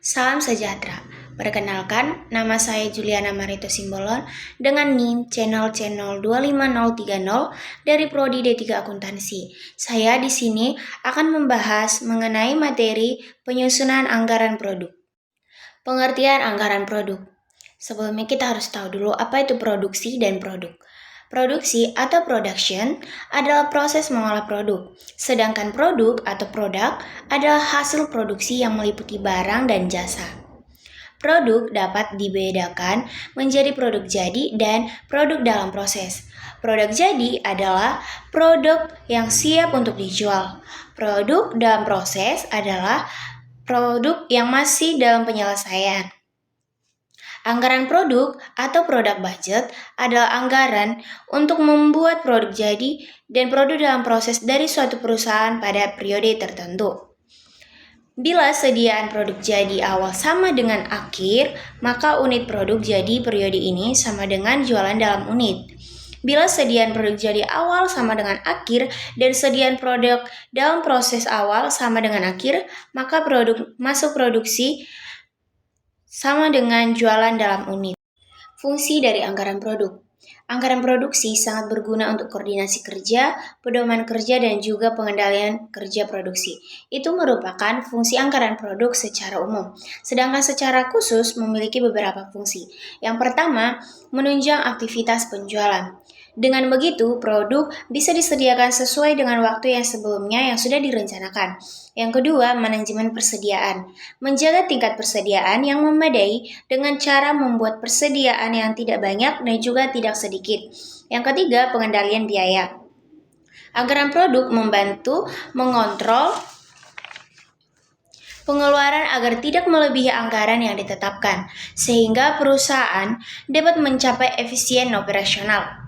Salam sejahtera. Perkenalkan, nama saya Juliana Marito Simbolon dengan NIM channel 25030 dari Prodi D3 Akuntansi. Saya di sini akan membahas mengenai materi penyusunan anggaran produk. Pengertian anggaran produk. Sebelumnya kita harus tahu dulu apa itu produksi dan produk. Produksi atau production adalah proses mengolah produk, sedangkan produk atau produk adalah hasil produksi yang meliputi barang dan jasa. Produk dapat dibedakan menjadi produk jadi dan produk dalam proses. Produk jadi adalah produk yang siap untuk dijual. Produk dalam proses adalah produk yang masih dalam penyelesaian. Anggaran produk atau produk budget adalah anggaran untuk membuat produk jadi dan produk dalam proses dari suatu perusahaan pada periode tertentu. Bila sediaan produk jadi awal sama dengan akhir, maka unit produk jadi periode ini sama dengan jualan dalam unit. Bila sediaan produk jadi awal sama dengan akhir dan sediaan produk dalam proses awal sama dengan akhir, maka produk masuk produksi sama dengan jualan dalam unit. Fungsi dari anggaran produk. Anggaran produksi sangat berguna untuk koordinasi kerja, pedoman kerja, dan juga pengendalian kerja produksi. Itu merupakan fungsi anggaran produk secara umum. Sedangkan secara khusus memiliki beberapa fungsi. Yang pertama, menunjang aktivitas penjualan. Dengan begitu, produk bisa disediakan sesuai dengan waktu yang sebelumnya yang sudah direncanakan. Yang kedua, manajemen persediaan. Menjaga tingkat persediaan yang memadai dengan cara membuat persediaan yang tidak banyak dan juga tidak sedikit. Yang ketiga, pengendalian biaya. Anggaran produk membantu mengontrol pengeluaran agar tidak melebihi anggaran yang ditetapkan, sehingga perusahaan dapat mencapai efisien operasional.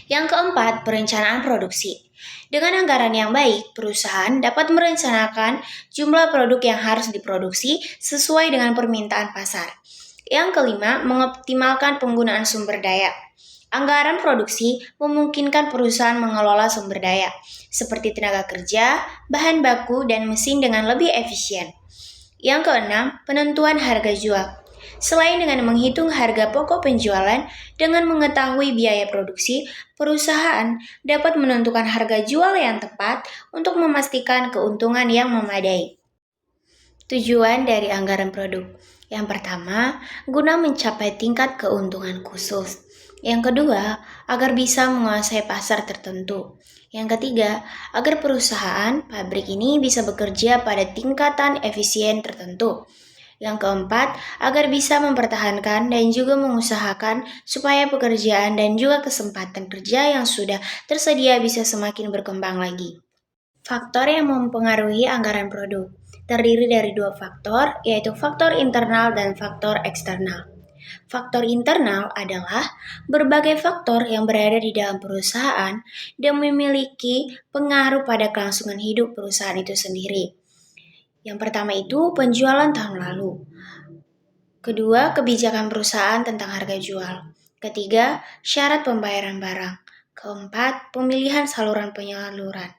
Yang keempat, perencanaan produksi. Dengan anggaran yang baik, perusahaan dapat merencanakan jumlah produk yang harus diproduksi sesuai dengan permintaan pasar. Yang kelima, mengoptimalkan penggunaan sumber daya. Anggaran produksi memungkinkan perusahaan mengelola sumber daya, seperti tenaga kerja, bahan baku, dan mesin dengan lebih efisien. Yang keenam, penentuan harga jual. Selain dengan menghitung harga pokok penjualan, dengan mengetahui biaya produksi, perusahaan dapat menentukan harga jual yang tepat untuk memastikan keuntungan yang memadai. Tujuan dari anggaran produk. Yang pertama, guna mencapai tingkat keuntungan khusus. Yang kedua, agar bisa menguasai pasar tertentu. Yang ketiga, agar perusahaan pabrik ini bisa bekerja pada tingkatan efisien tertentu. Yang keempat, agar bisa mempertahankan dan juga mengusahakan supaya pekerjaan dan juga kesempatan kerja yang sudah tersedia bisa semakin berkembang lagi. Faktor yang mempengaruhi anggaran produk terdiri dari dua faktor, yaitu faktor internal dan faktor eksternal. Faktor internal adalah berbagai faktor yang berada di dalam perusahaan dan memiliki pengaruh pada kelangsungan hidup perusahaan itu sendiri. Yang pertama itu penjualan tahun lalu. Kedua, kebijakan perusahaan tentang harga jual. Ketiga, syarat pembayaran barang. Keempat, pemilihan saluran penyaluran.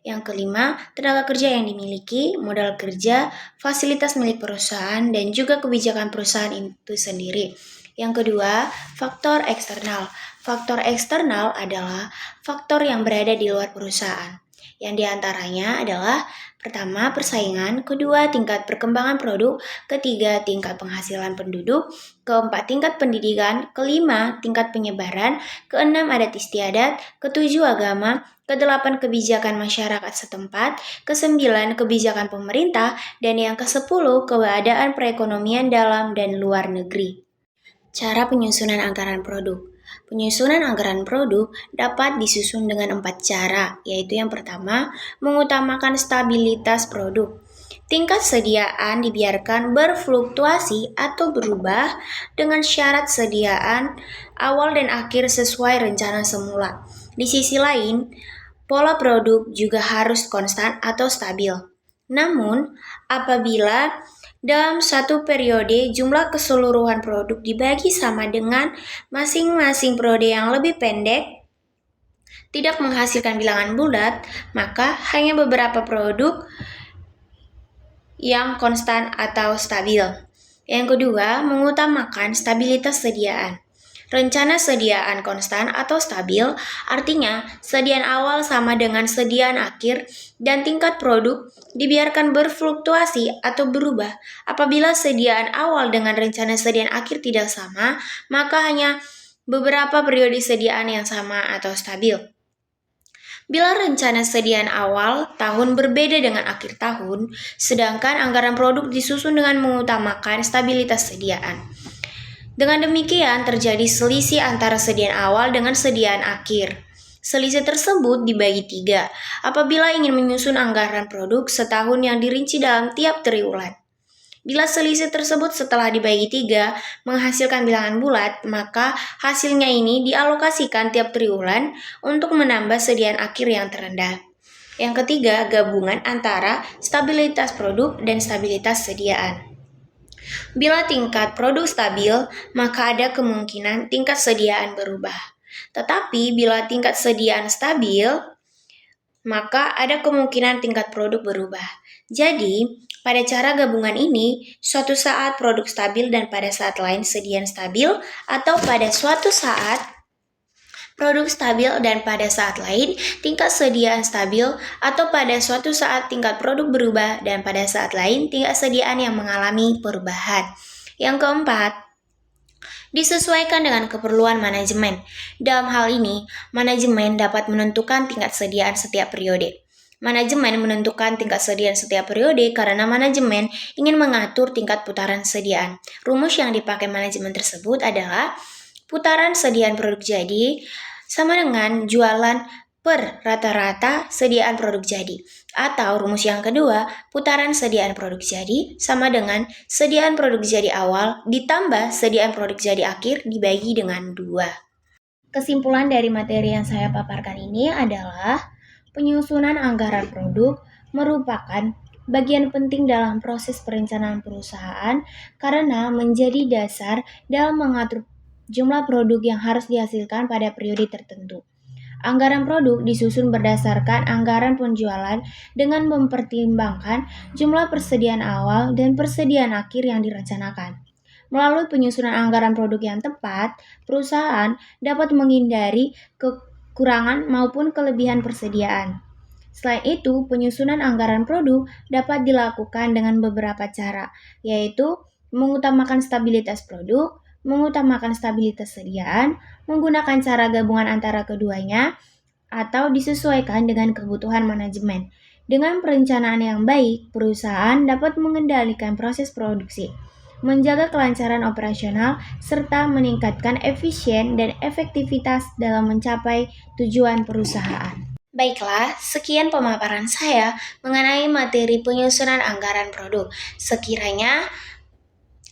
Yang kelima, tenaga kerja yang dimiliki, modal kerja, fasilitas milik perusahaan, dan juga kebijakan perusahaan itu sendiri. Yang kedua, faktor eksternal. Faktor eksternal adalah faktor yang berada di luar perusahaan. Yang diantaranya adalah pertama, persaingan, kedua, tingkat perkembangan produk, ketiga, tingkat penghasilan penduduk, keempat, tingkat pendidikan, kelima, tingkat penyebaran, keenam, adat istiadat, ketujuh, agama, kedelapan, kebijakan masyarakat setempat, kesembilan, kebijakan pemerintah, dan yang kesepuluh, keadaan perekonomian dalam dan luar negeri. Cara penyusunan anggaran produk. Penyusunan anggaran produk dapat disusun dengan 4 cara, yaitu yang pertama, mengutamakan stabilitas produk. Tingkat sediaan dibiarkan berfluktuasi atau berubah dengan syarat sediaan awal dan akhir sesuai rencana semula. Di sisi lain, pola produk juga harus konstan atau stabil. Namun, apabila dalam satu periode, jumlah keseluruhan produk dibagi sama dengan masing-masing periode yang lebih pendek, tidak menghasilkan bilangan bulat, maka hanya beberapa produk yang konstan atau stabil. Yang kedua, mengutamakan stabilitas sediaan. Rencana sediaan konstan atau stabil artinya sediaan awal sama dengan sediaan akhir dan tingkat produk dibiarkan berfluktuasi atau berubah. Apabila sediaan awal dengan rencana sediaan akhir tidak sama, maka hanya beberapa periode sediaan yang sama atau stabil. Bila rencana sediaan awal tahun berbeda dengan akhir tahun, sedangkan anggaran produk disusun dengan mengutamakan stabilitas sediaan. Dengan demikian, terjadi selisih antara sediaan awal dengan sediaan akhir. Selisih tersebut dibagi 3 apabila ingin menyusun anggaran produk setahun yang dirinci dalam tiap triwulan. Bila selisih tersebut setelah dibagi 3 menghasilkan bilangan bulat, maka hasilnya ini dialokasikan tiap triwulan untuk menambah sediaan akhir yang terendah. Yang ketiga, gabungan antara stabilitas produk dan stabilitas sediaan. Bila tingkat produk stabil, maka ada kemungkinan tingkat sediaan berubah. Tetapi bila tingkat sediaan stabil, maka ada kemungkinan tingkat produk berubah. Jadi, pada cara gabungan ini, suatu saat produk stabil dan pada saat lain sediaan stabil, atau pada suatu saat produk stabil dan pada saat lain tingkat sediaan stabil, atau pada suatu saat tingkat produk berubah dan pada saat lain tingkat sediaan yang mengalami perubahan. Yang keempat, disesuaikan dengan keperluan manajemen. Dalam hal ini, manajemen dapat menentukan tingkat sediaan setiap periode. Manajemen menentukan tingkat sediaan setiap periode karena manajemen ingin mengatur tingkat putaran sediaan. Rumus yang dipakai manajemen tersebut adalah putaran sediaan produk jadi sama dengan jualan per rata-rata sediaan produk jadi. Atau rumus yang kedua, putaran sediaan produk jadi sama dengan sediaan produk jadi awal ditambah sediaan produk jadi akhir dibagi dengan 2. Kesimpulan dari materi yang saya paparkan ini adalah penyusunan anggaran produk merupakan bagian penting dalam proses perencanaan perusahaan karena menjadi dasar dalam mengatur jumlah produk yang harus dihasilkan pada periode tertentu. Anggaran produk disusun berdasarkan anggaran penjualan dengan mempertimbangkan jumlah persediaan awal dan persediaan akhir yang direncanakan. Melalui penyusunan anggaran produk yang tepat, perusahaan dapat menghindari kekurangan maupun kelebihan persediaan. Selain itu, penyusunan anggaran produk dapat dilakukan dengan beberapa cara, yaitu mengutamakan stabilitas produk, mengutamakan stabilitas sediaan, menggunakan cara gabungan antara keduanya, atau disesuaikan dengan kebutuhan manajemen. Dengan perencanaan yang baik, perusahaan dapat mengendalikan proses produksi, menjaga kelancaran operasional, serta meningkatkan efisien dan efektivitas dalam mencapai tujuan perusahaan. Baiklah, sekian pemaparan saya mengenai materi penyusunan anggaran produk. Sekiranya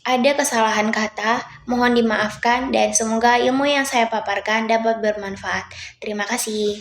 ada kesalahan kata, mohon dimaafkan dan semoga ilmu yang saya paparkan dapat bermanfaat. Terima kasih.